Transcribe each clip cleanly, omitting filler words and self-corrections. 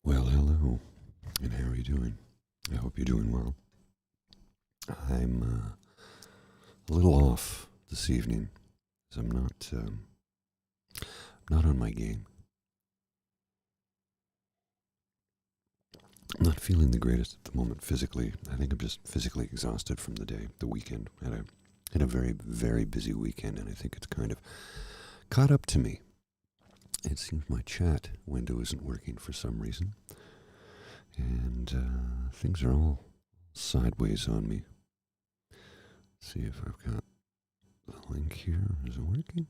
Well, hello, and how are you doing? I hope you're doing well. I'm a little off this evening, as I'm not on my game. I'm not feeling the greatest at the moment physically. I think I'm just physically exhausted from the day, the weekend. Had a very very busy weekend, and I think it's kind of caught up to me. It seems my chat window isn't working for some reason, and things are all sideways on me. Let's see if I've got the link here. Is it working?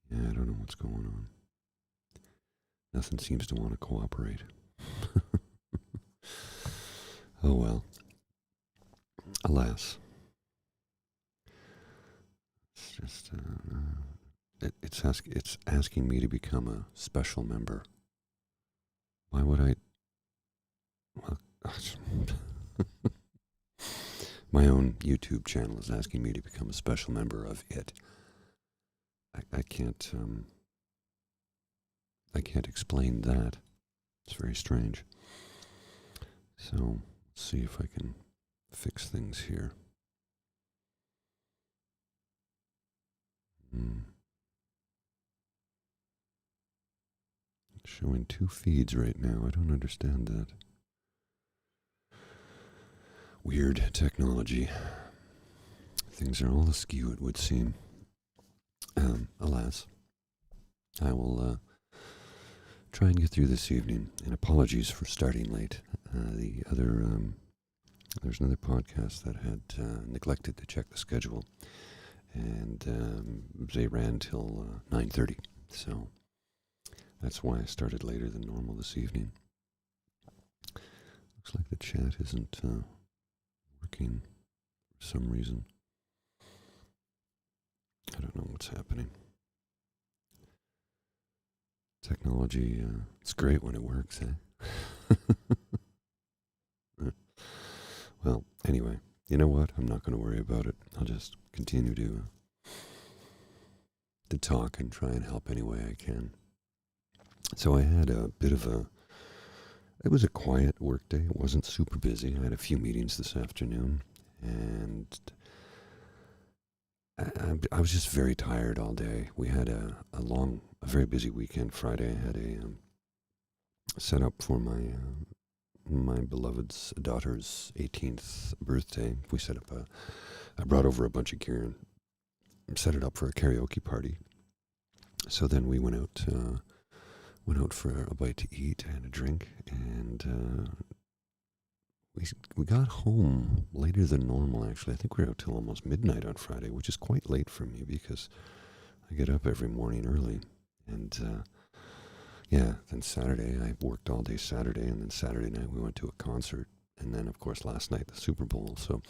Yeah, I don't know what's going on. Nothing seems to want to cooperate. Oh well. Alas. It's just it's asking me to become a special member. Why would I? Well, my own YouTube channel is asking me to become a special member of it. I can't I can't explain that. It's very strange. So let's see if I can fix things here. Hmm. Showing two feeds right now. I don't understand that. Weird technology. Things are all askew, it would seem. Alas, I will try and get through this evening. And apologies for starting late. There's another podcast that had neglected to check the schedule, and they ran till 9:30. So that's why I started later than normal this evening. Looks like the chat isn't working for some reason. I don't know what's happening. Technology, it's great when it works, eh? Well, anyway, you know what? I'm not going to worry about it. I'll just continue to talk and try and help any way I can. So I had a bit of a. It was a quiet work day. It wasn't super busy. I had a few meetings this afternoon, and I was just very tired all day. We had a very busy weekend. Friday, I had a set up for my beloved's daughter's 18th birthday. We set up I brought over a bunch of gear and set it up for a karaoke party. So then we went out for a bite to eat and a drink, and we got home later than normal. Actually, I think we were out till almost midnight on Friday, which is quite late for me because I get up every morning early. And yeah, then Saturday I worked all day Saturday, and then Saturday night we went to a concert, and then of course last night the Super Bowl. So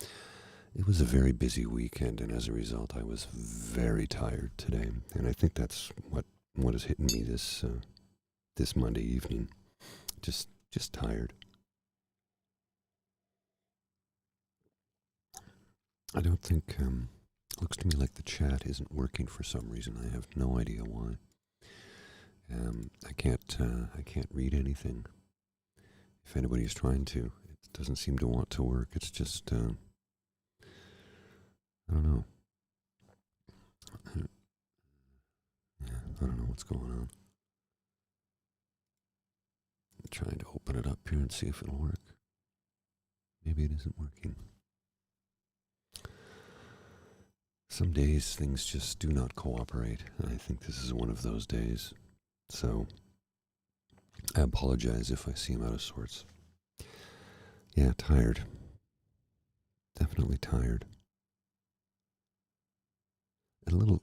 it was a very busy weekend, and as a result, I was very tired today, and I think that's what is hitting me this Monday evening. Just tired. I don't think. Looks to me like the chat isn't working for some reason. I have no idea why. I can't read anything. If anybody's trying to, it doesn't seem to want to work. It's just I don't know. Yeah, I don't know what's going on. I'm trying to open it up here and see if it'll work. Maybe it isn't working. Some days things just do not cooperate, and I think this is one of those days. So I apologize if I seem out of sorts. Yeah, tired. Definitely tired. a little,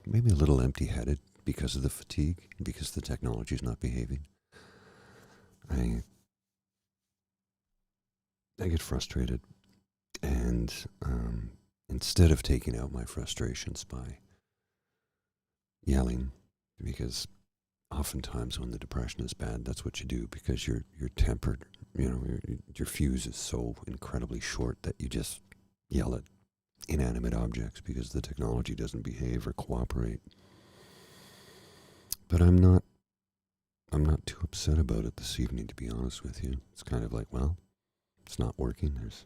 maybe a little empty-headed because of the fatigue, because the technology is not behaving. I get frustrated, and instead of taking out my frustrations by yelling, because oftentimes when the depression is bad, that's what you do, because you're tempered. Your fuse is so incredibly short that you just yell at inanimate objects because the technology doesn't behave or cooperate. But I'm not too upset about it this evening, to be honest with you. It's kind of like, well, it's not working. There's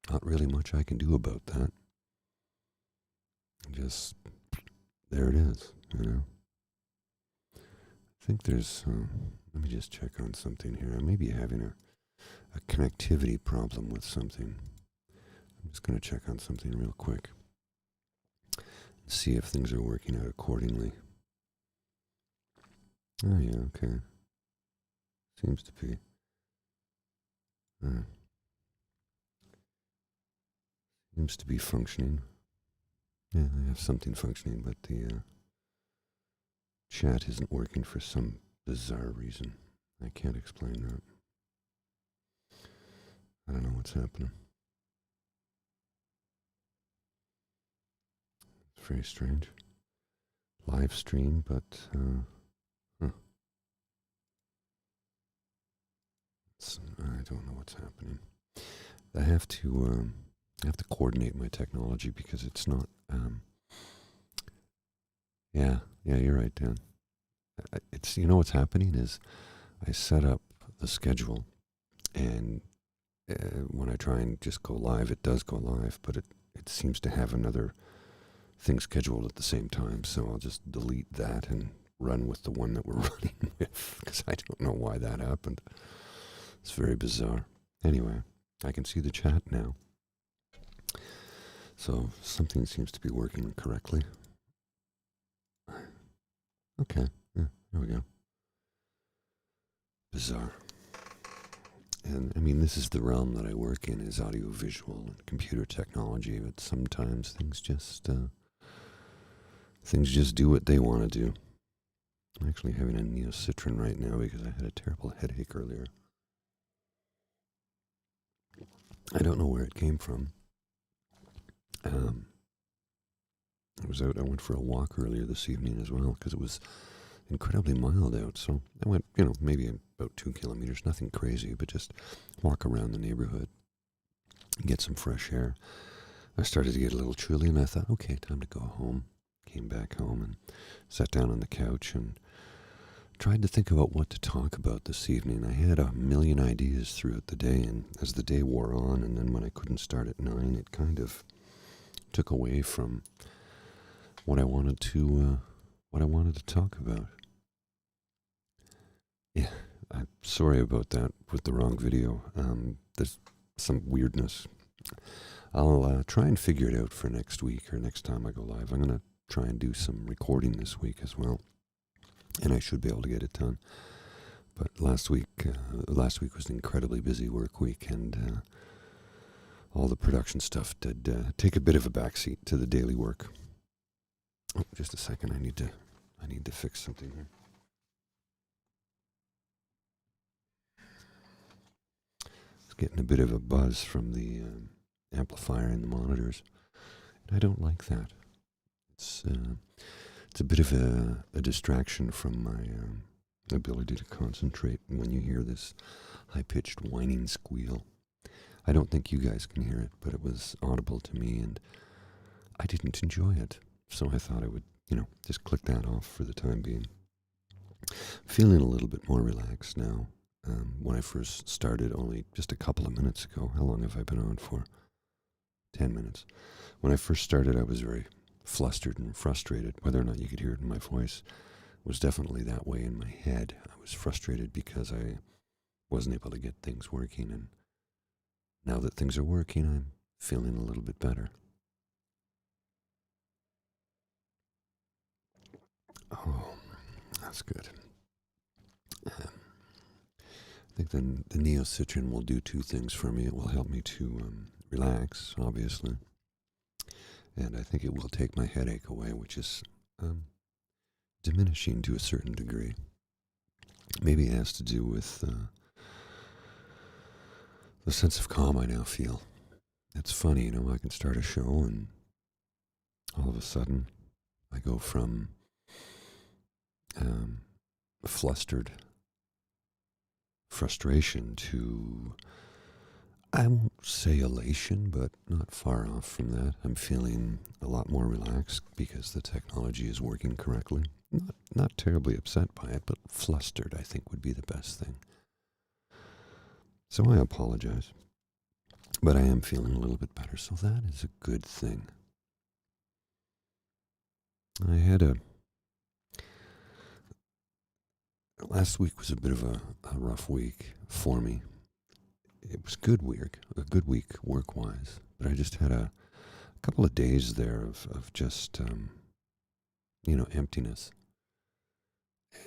not really much I can do about that. Just, there it is, I think there's, let me just check on something here. I may be having a connectivity problem with something. I'm just going to check on something real quick and see if things are working out accordingly. Oh, yeah, okay. Seems to be. Seems to be functioning. Yeah, I have something functioning, but the chat isn't working for some bizarre reason. I can't explain that. I don't know what's happening. It's very strange. Live stream, but I don't know what's happening. I have to coordinate my technology because it's not. Yeah, you're right, Dan. It's what's happening is I set up the schedule, and when I try and just go live, it does go live, but it seems to have another thing scheduled at the same time. So I'll just delete that and run with the one that we're running with, because I don't know why that happened. It's very bizarre. Anyway, I can see the chat now. So something seems to be working correctly. Okay, yeah, there we go. Bizarre. And I mean, this is the realm that I work in, is audiovisual and computer technology, but sometimes things just do what they want to do. I'm actually having a Neocitran right now because I had a terrible headache earlier. I don't know where it came from. I went for a walk earlier this evening as well, because it was incredibly mild out. So I went, maybe about 2 kilometers, nothing crazy, but just walk around the neighborhood and get some fresh air. I started to get a little chilly, and I thought, okay, time to go home. Came back home and sat down on the couch and tried to think about what to talk about this evening. I had a million ideas throughout the day, and as the day wore on, and then when I couldn't start at 9, it kind of took away from what I wanted to talk about. Yeah, I'm sorry about that with the wrong video. There's some weirdness. I'll try and figure it out for next week or next time I go live. I'm going to try and do some recording this week as well, and I should be able to get it done. But last week was an incredibly busy work week, and all the production stuff did take a bit of a backseat to the daily work. Oh, just a second. I need to fix something here. It's getting a bit of a buzz from the amplifier and the monitors, and I don't like that. It's a bit of a distraction from my ability to concentrate when you hear this high-pitched whining squeal. I don't think you guys can hear it, but it was audible to me, and I didn't enjoy it. So I thought I would, just click that off for the time being. Feeling a little bit more relaxed now. When I first started only just a couple of minutes ago, how long have I been on for? 10 minutes. When I first started, I was very flustered and frustrated. Whether or not you could hear it in my voice, it was definitely that way in my head. I was frustrated because I wasn't able to get things working, and now that things are working, I'm feeling a little bit better. Oh, that's good. I think the Neocitran will do two things for me. It will help me to relax, obviously, and I think it will take my headache away, which is um, diminishing to a certain degree. Maybe it has to do with the sense of calm I now feel. It's funny, I can start a show and all of a sudden I go from flustered frustration to, I won't say elation, but not far off from that. I'm feeling a lot more relaxed because the technology is working correctly. Not terribly upset by it, but flustered, I think, would be the best thing. So I apologize. But I am feeling a little bit better, so that is a good thing. I had last week was a bit of a rough week for me. It was a good week work-wise, but I just had a couple of days there of just, emptiness.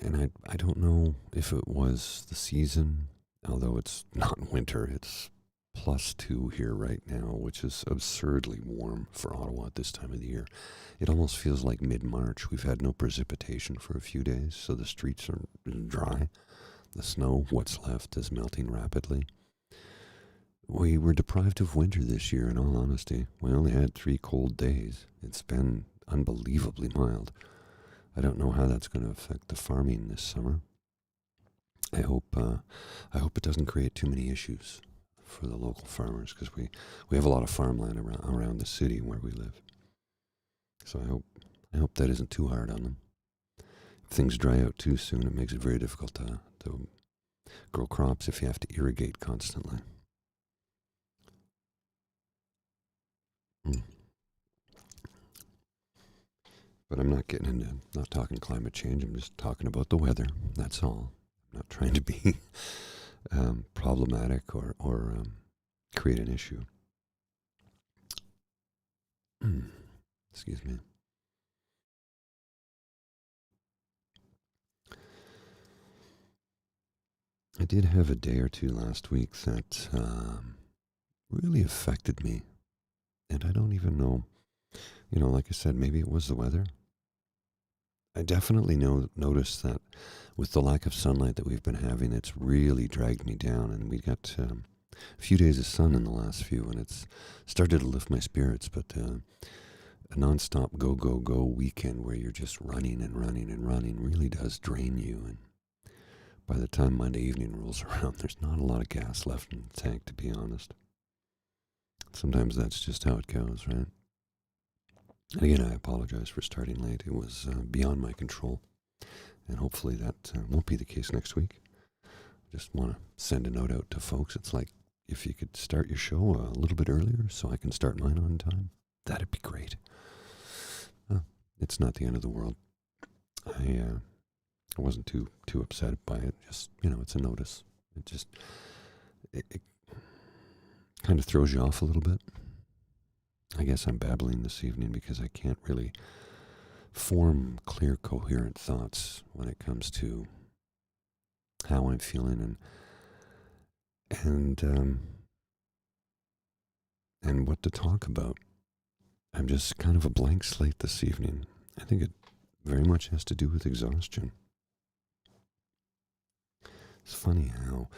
And I don't know if it was the season, although it's not winter, it's +2 here right now, which is absurdly warm for Ottawa at this time of the year. It almost feels like mid-March. We've had no precipitation for a few days, so the streets are dry. The snow, what's left, is melting rapidly. We were deprived of winter this year, in all honesty. We only had 3 cold days. It's been unbelievably mild. I don't know how that's going to affect the farming this summer. I hope it doesn't create too many issues for the local farmers, because we have a lot of farmland around the city where we live. So I hope that isn't too hard on them. If things dry out too soon, it makes it very difficult to grow crops if you have to irrigate constantly. But I'm not not talking climate change. I'm just talking about the weather. That's all. I'm not trying to be problematic or create an issue. Excuse me. I did have a day or two last week that really affected me. And I don't even know, like I said, maybe it was the weather. I definitely noticed that with the lack of sunlight that we've been having, it's really dragged me down. And we got a few days of sun in the last few, and it's started to lift my spirits. But a nonstop go, go, go weekend where you're just running and running and running really does drain you. And by the time Monday evening rolls around, there's not a lot of gas left in the tank, to be honest. Sometimes that's just how it goes, right? And again, I apologize for starting late. It was beyond my control. And hopefully that won't be the case next week. I just want to send a note out to folks. It's like, if you could start your show a little bit earlier so I can start mine on time, that'd be great. It's not the end of the world. I wasn't too upset by it. Just, it's a notice. It kind of throws you off a little bit. I guess I'm babbling this evening because I can't really form clear, coherent thoughts when it comes to how I'm feeling and what to talk about. I'm just kind of a blank slate this evening. I think it very much has to do with exhaustion. It's funny how,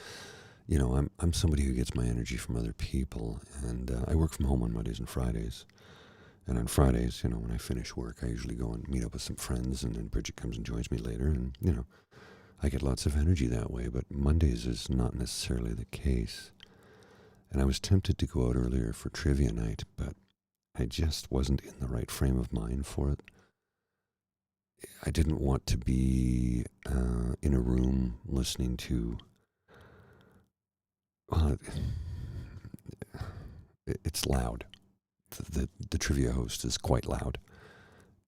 I'm somebody who gets my energy from other people, and I work from home on Mondays and Fridays. And on Fridays, when I finish work, I usually go and meet up with some friends, and then Bridget comes and joins me later, and, I get lots of energy that way. But Mondays is not necessarily the case. And I was tempted to go out earlier for trivia night, but I just wasn't in the right frame of mind for it. I didn't want to be in a room listening to... it's loud. The trivia host is quite loud.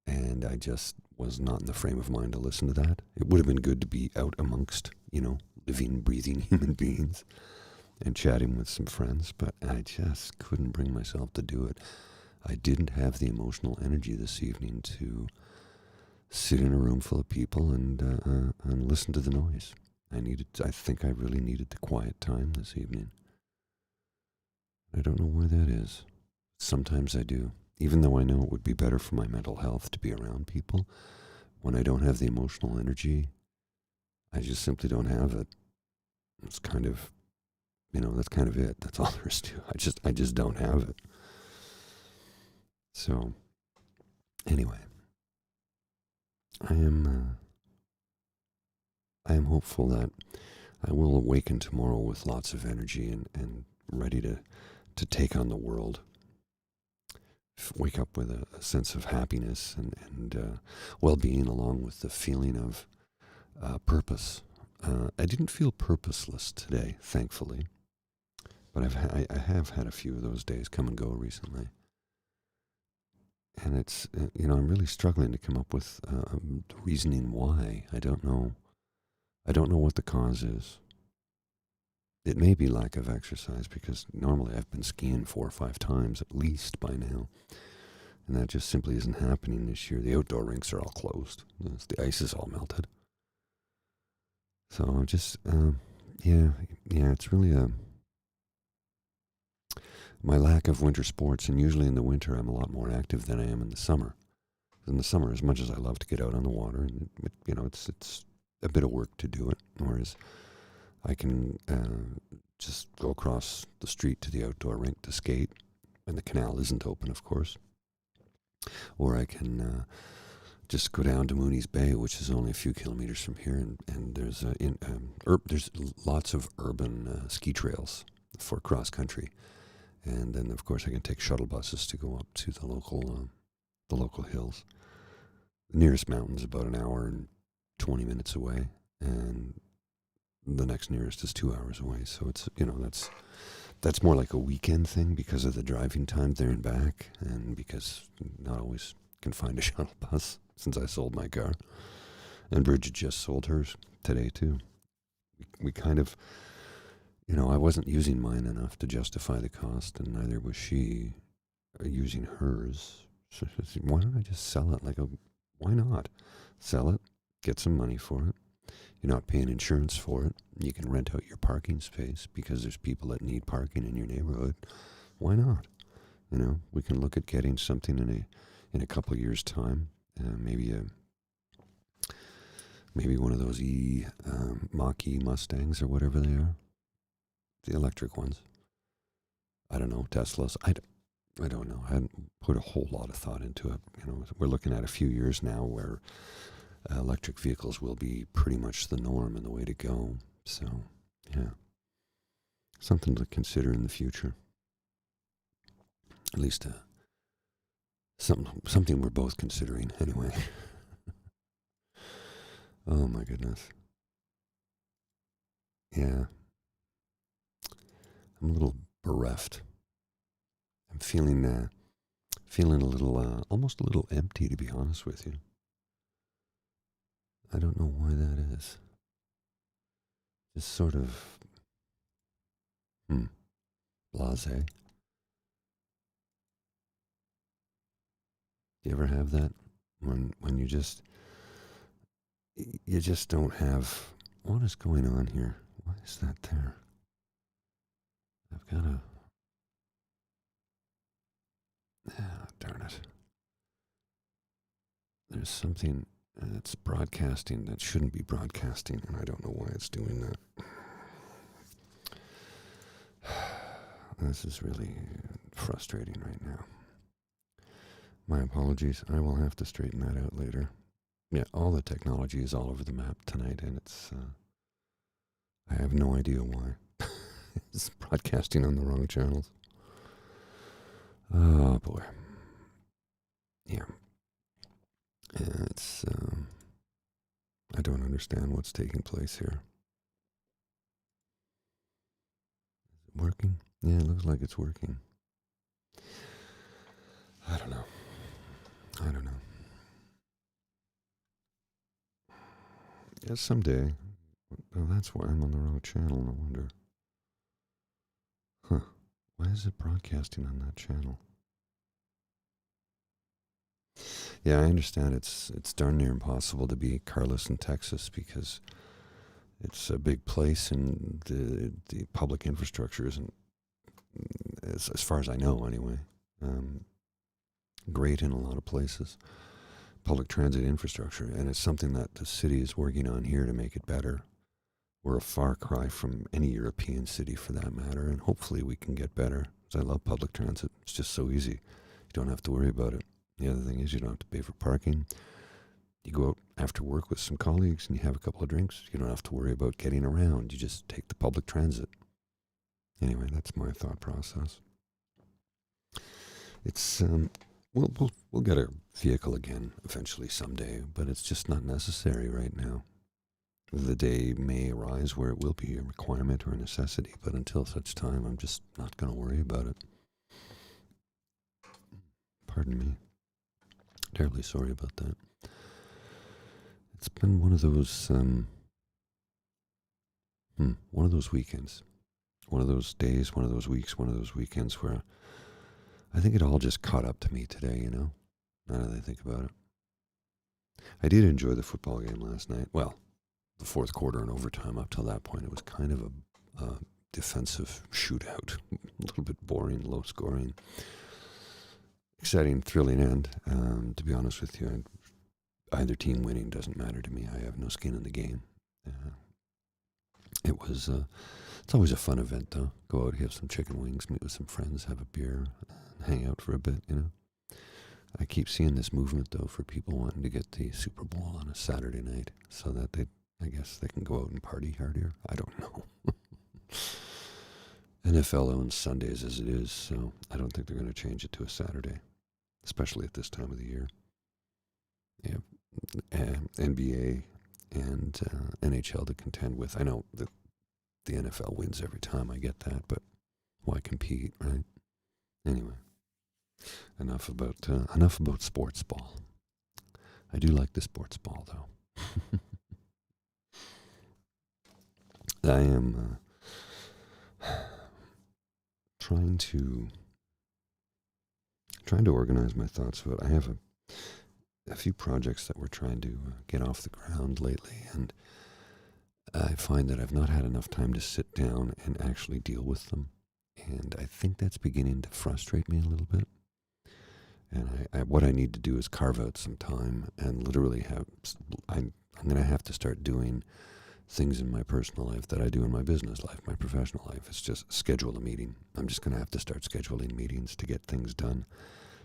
And I just was not in the frame of mind to listen to that. It would have been good to be out amongst, living, breathing human beings and chatting with some friends, but I just couldn't bring myself to do it. I didn't have the emotional energy this evening to sit in a room full of people and listen to the noise. I think I really needed the quiet time this evening. I don't know why that is. Sometimes I do. even though I know it would be better for my mental health to be around people, when I don't have the emotional energy, I just simply don't have it. It's kind of, that's kind of it. That's all there is to it. I just don't have it. So, anyway, I am hopeful that I will awaken tomorrow with lots of energy and ready to take on the world. Wake up with a sense of happiness and well-being, along with the feeling of purpose. I didn't feel purposeless today, thankfully, but I have had a few of those days come and go recently. And it's, I'm really struggling to come up with the reasoning why. I don't know. I don't know what the cause is. It may be lack of exercise, because normally I've been skiing 4 or 5 times at least by now. And that just simply isn't happening this year. The outdoor rinks are all closed. The ice is all melted. So I'm just, it's really my lack of winter sports. And usually in the winter, I'm a lot more active than I am in the summer. In the summer, as much as I love to get out on the water, and it's a bit of work to do it. Whereas I can just go across the street to the outdoor rink to skate, and the canal isn't open, of course. Or I can just go down to Mooney's Bay, which is only a few kilometers from here, and there's there's lots of urban ski trails for cross country, and then of course I can take shuttle buses to go up to the local hills. The nearest mountain's about an hour and 20 minutes away, and the next nearest is 2 hours away. So it's that's more like a weekend thing because of the driving time there and back, and because not always can find a shuttle bus since I sold my car. And Bridget just sold hers today too. We kind of, I wasn't using mine enough to justify the cost, and neither was she using hers. So why don't I just sell it? Why not sell it, get some money for it? You're not paying insurance for it. You can rent out your parking space because there's people that need parking in your neighborhood. Why not? We can look at getting something in a couple of years' time. Maybe one of those Mach-E Mustangs or whatever they are, the electric ones. I don't know, Teslas. I don't know. I hadn't put a whole lot of thought into it. We're looking at a few years now where electric vehicles will be pretty much the norm and the way to go. So, yeah, something to consider in the future. At least something we're both considering, anyway. Oh my goodness. Yeah, I'm a little bereft. I'm feeling a little, almost a little empty, to be honest with you. I don't know why that is. Just sort of, blasé. Do you ever have that when you just don't have, what is going on here? Why is that there? I've got to, darn it. There's something that's broadcasting that shouldn't be broadcasting, and I don't know why it's doing that. This is really frustrating right now. My apologies. I will have to straighten that out later. Yeah, all the technology is all over the map tonight, and it's, I have no idea why. It's broadcasting on the wrong channels. Oh, boy. Yeah. It's, I don't understand what's taking place here. Is it working? Yeah, it looks like it's working. I don't know. Yeah, someday. Oh, that's why I'm on the wrong channel, no wonder. Huh. Why is it broadcasting on that channel? Yeah, I understand it's darn near impossible to be Carlos in Texas because it's a big place and the public infrastructure isn't, as far as I know anyway, great in a lot of places. Public transit infrastructure, and it's something that the city is working on here to make it better. We're a far cry from any European city for that matter, and hopefully we can get better. 'Cause I love public transit. It's just so easy. You don't have to worry about it. The other thing is you don't have to pay for parking. You go out after work with some colleagues and you have a couple of drinks. You don't have to worry about getting around. You just take the public transit. Anyway, that's my thought process. It's we'll get a vehicle again eventually someday, but it's just not necessary right now. The day may arise where it will be a requirement or a necessity, but until such time, I'm just not going to worry about it. Pardon me. Terribly sorry about that. It's been one of those weekends, one of those days, one of those weeks, one of those weekends where I think it all just caught up to me today, now that I think about it. I did enjoy the football game last night. Well, the fourth quarter and overtime. Up till that point, it was kind of a defensive shootout. A little bit boring, low scoring. Exciting, thrilling end. To be honest with you, either team winning doesn't matter to me. I have no skin in the game. It was. It's always a fun event, though. Go out, have some chicken wings, meet with some friends, have a beer, hang out for a bit. I keep seeing this movement, though, for people wanting to get the Super Bowl on a Saturday night so that I guess they can go out and party harder. I don't know. NFL owns Sundays as it is, so I don't think they're going to change it to a Saturday, especially at this time of the year. Yeah, NBA and NHL to contend with. I know that the NFL wins every time, I get that, but why compete, right? Anyway, enough about sports ball. I do like the sports ball, though. I am trying to organize my thoughts about. I have a few projects that we're trying to get off the ground lately, and I find that I've not had enough time to sit down and actually deal with them, and I think that's beginning to frustrate me a little bit. And what I need to do is carve out some time and literally I'm going to have to start doing things in my personal life that I do in my business life, my professional life. It's just schedule a meeting. I'm just going to have to start scheduling meetings to get things done,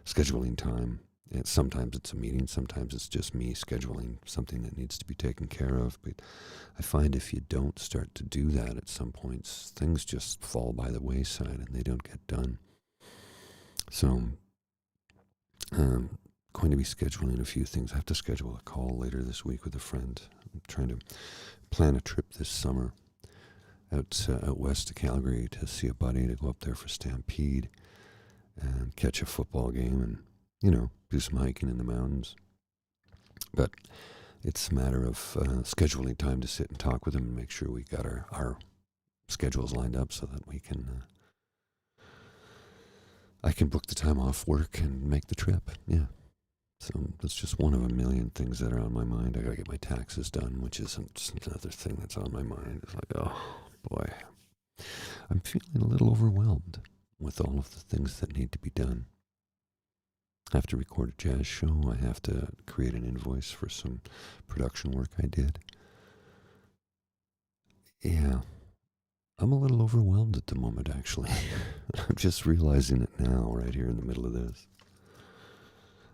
scheduling time. And sometimes it's a meeting, sometimes it's just me scheduling something that needs to be taken care of. But I find if you don't start to do that at some points, things just fall by the wayside and they don't get done. So I'm going to be scheduling a few things. I have to schedule a call later this week with a friend. I'm trying to plan a trip this summer out west to Calgary to see a buddy, to go up there for Stampede and catch a football game and, do some hiking in the mountains. But it's a matter of scheduling time to sit and talk with him and make sure we got our schedules lined up so that we can I can book the time off work and make the trip. Yeah. So that's just one of a million things that are on my mind. I got to get my taxes done, which is just another thing that's on my mind. It's like, oh, boy. I'm feeling a little overwhelmed with all of the things that need to be done. I have to record a jazz show. I have to create an invoice for some production work I did. Yeah. I'm a little overwhelmed at the moment, actually. I'm just realizing it now, right here in the middle of this.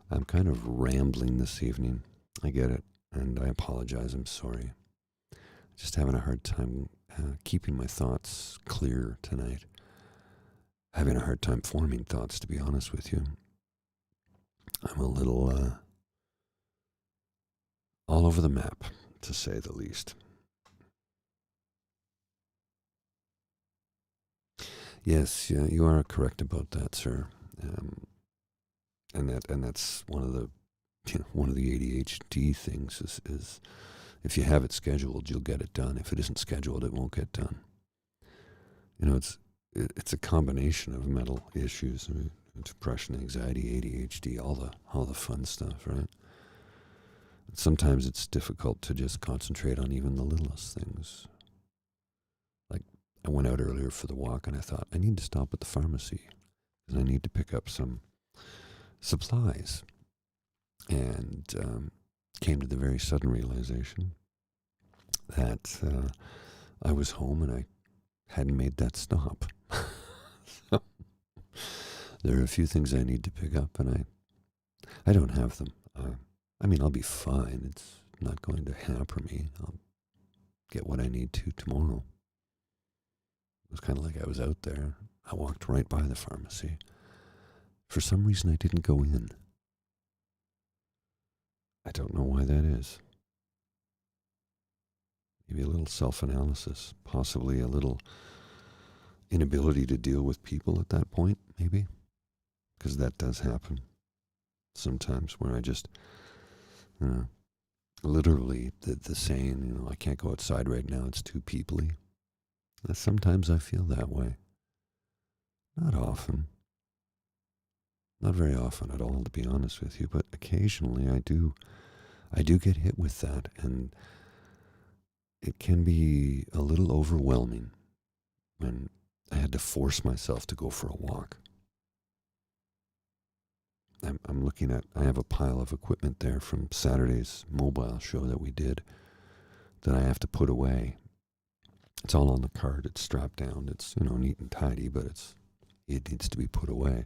I'm kind of rambling this evening. I get it, and I apologize. I'm sorry. Just having a hard time keeping my thoughts clear tonight. Having a hard time forming thoughts, to be honest with you. I'm a little all over the map, to say the least. Yes, yeah, you are correct about that, sir. And that's one of the ADHD things is if you have it scheduled, you'll get it done. If it isn't scheduled, it won't get done. It's a combination of mental issues, depression, anxiety, ADHD, all the fun stuff, right? Sometimes it's difficult to just concentrate on even the littlest things. Like, I went out earlier for the walk and I thought, I need to stop at the pharmacy and I need to pick up some supplies, and came to the very sudden realization that I was home and I hadn't made that stop. So there are a few things I need to pick up, and I don't have them. I mean, I'll be fine. It's not going to hamper me. I'll get what I need to tomorrow. It was kind of like I was out there. I walked right by the pharmacy. For some reason, I didn't go in. I don't know why that is. Maybe a little self-analysis, possibly a little inability to deal with people at that point, maybe. Because that does happen sometimes, where I just, literally the saying, I can't go outside right now, it's too peoply. Sometimes I feel that way. Not often. Not very often at all, to be honest with you, but occasionally I do get hit with that, and it can be a little overwhelming when I had to force myself to go for a walk. I'm looking at, I have a pile of equipment there from Saturday's mobile show that we did that I have to put away. It's all on the cart. It's strapped down. It's, neat and tidy, but it needs to be put away.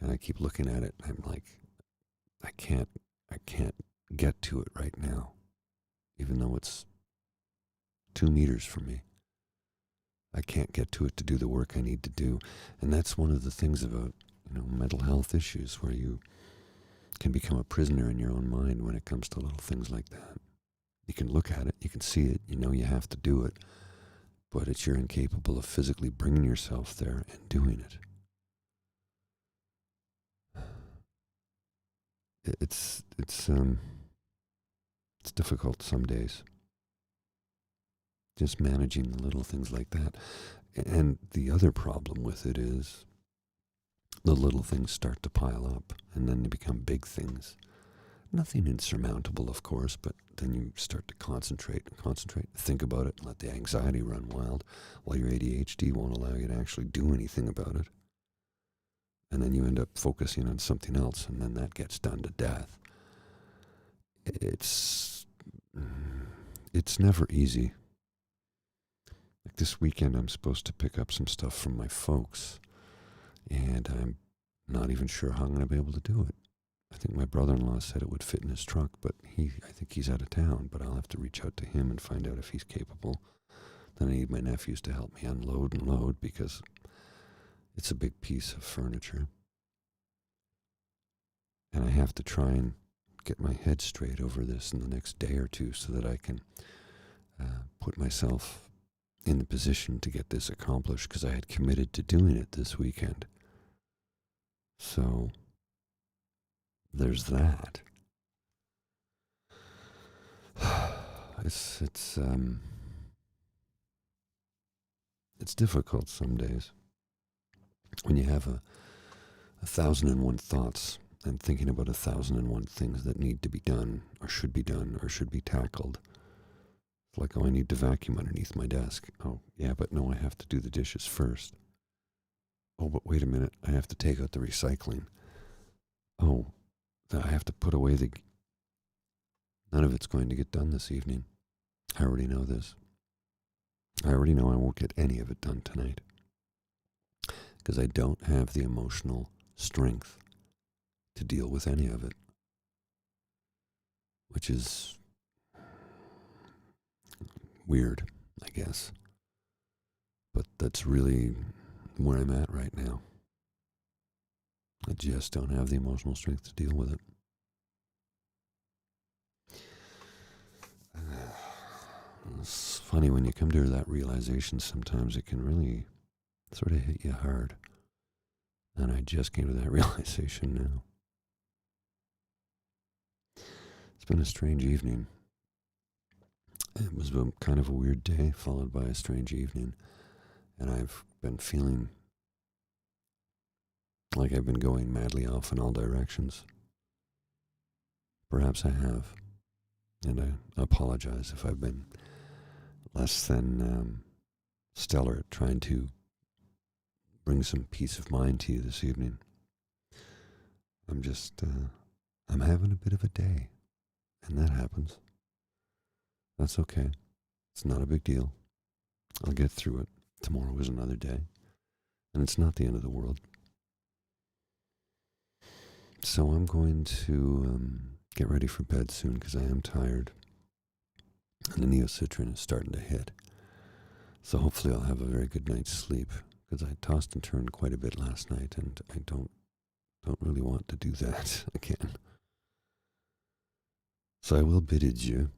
And I keep looking at it, and I'm like, I can't get to it right now, even though it's 2 meters from me. I can't get to it to do the work I need to do. And that's one of the things about, mental health issues, where you can become a prisoner in your own mind when it comes to little things like that. You can look at it, you can see it, you have to do it, but you're incapable of physically bringing yourself there and doing it. It's difficult some days. Just managing the little things like that. And the other problem with it is the little things start to pile up, and then they become big things. Nothing insurmountable, of course, but then you start to concentrate, think about it, and let the anxiety run wild, while your ADHD won't allow you to actually do anything about it. And then you end up focusing on something else, and then that gets done to death. It's never easy. Like this weekend, I'm supposed to pick up some stuff from my folks, and I'm not even sure how I'm going to be able to do it. I think my brother-in-law said it would fit in his truck, but I think he's out of town, but I'll have to reach out to him and find out if he's capable. Then I need my nephews to help me unload and load, because it's a big piece of furniture. And I have to try and get my head straight over this in the next day or two so that I can put myself in the position to get this accomplished, because I had committed to doing it this weekend. So there's that. It's difficult some days when you have 1,001 thoughts and thinking about 1,001 things that need to be done or should be tackled. It's like, I need to vacuum underneath my desk. Oh, yeah, but no, I have to do the dishes first. Oh, but wait a minute, I have to take out the recycling. Oh, I have to put away none of it's going to get done this evening. I already know this. I already know I won't get any of it done tonight, because I don't have the emotional strength to deal with any of it, which is weird, I guess. But that's really where I'm at right now. I just don't have the emotional strength to deal with it. It's funny, when you come to that realization, sometimes it can really sort of hit you hard. And I just came to that realization now. It's been a strange evening. It was kind of a weird day, followed by a strange evening. And I've been feeling like I've been going madly off in all directions. Perhaps I have. And I apologize if I've been less than stellar at trying to bring some peace of mind to you this evening. I'm having a bit of a day, and that happens. That's okay. It's not a big deal. I'll get through it. Tomorrow is another day, and it's not the end of the world. So I'm going to get ready for bed soon because I am tired, and the neocitrin is starting to hit. So hopefully I'll have a very good night's sleep because I tossed and turned quite a bit last night, and I don't really want to do that again. So I will bid adieu,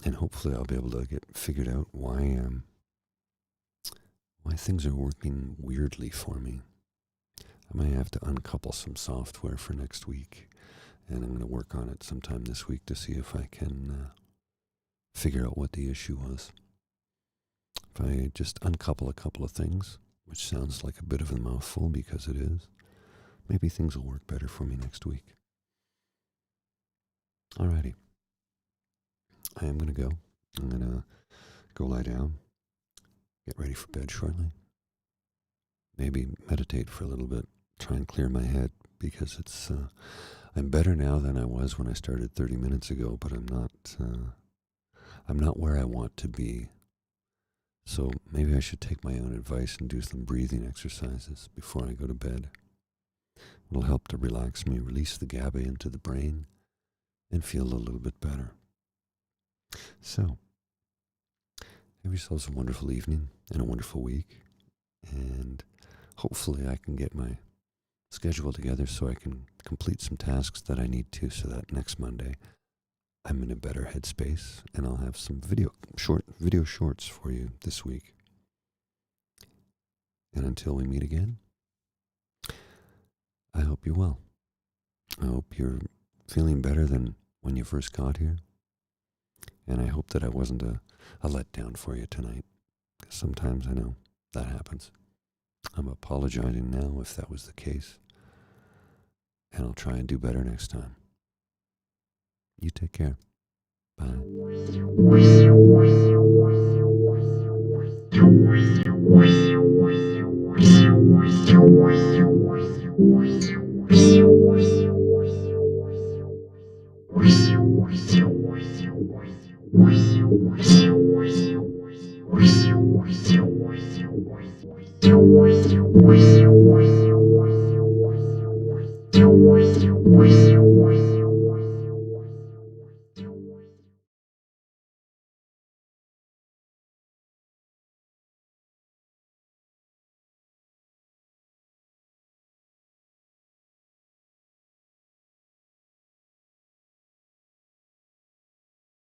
and hopefully I'll be able to get figured out why things are working weirdly for me. I might have to uncouple some software for next week, and I'm going to work on it sometime this week to see if I can figure out what the issue was. If I just uncouple a couple of things, which sounds like a bit of a mouthful because it is, maybe things will work better for me next week. Alrighty. I am going to go. I'm going to go lie down, get ready for bed shortly. Maybe meditate for a little bit, try and clear my head because it's, I'm better now than I was when I started 30 minutes ago, but I'm not where I want to be. So maybe I should take my own advice and do some breathing exercises before I go to bed. It'll help to relax me, release the GABA into the brain, and feel a little bit better. So, have yourselves a wonderful evening and a wonderful week, and hopefully I can get my schedule together so I can complete some tasks that I need to, so that next Monday I'm in a better headspace, and I'll have some video shorts for you this week. And until we meet again, I hope you're well. I hope you're feeling better than when you first got here. And I hope that I wasn't a letdown for you tonight. Sometimes I know that happens. I'm apologizing now if that was the case. And I'll try and do better next time. You take care. Bye.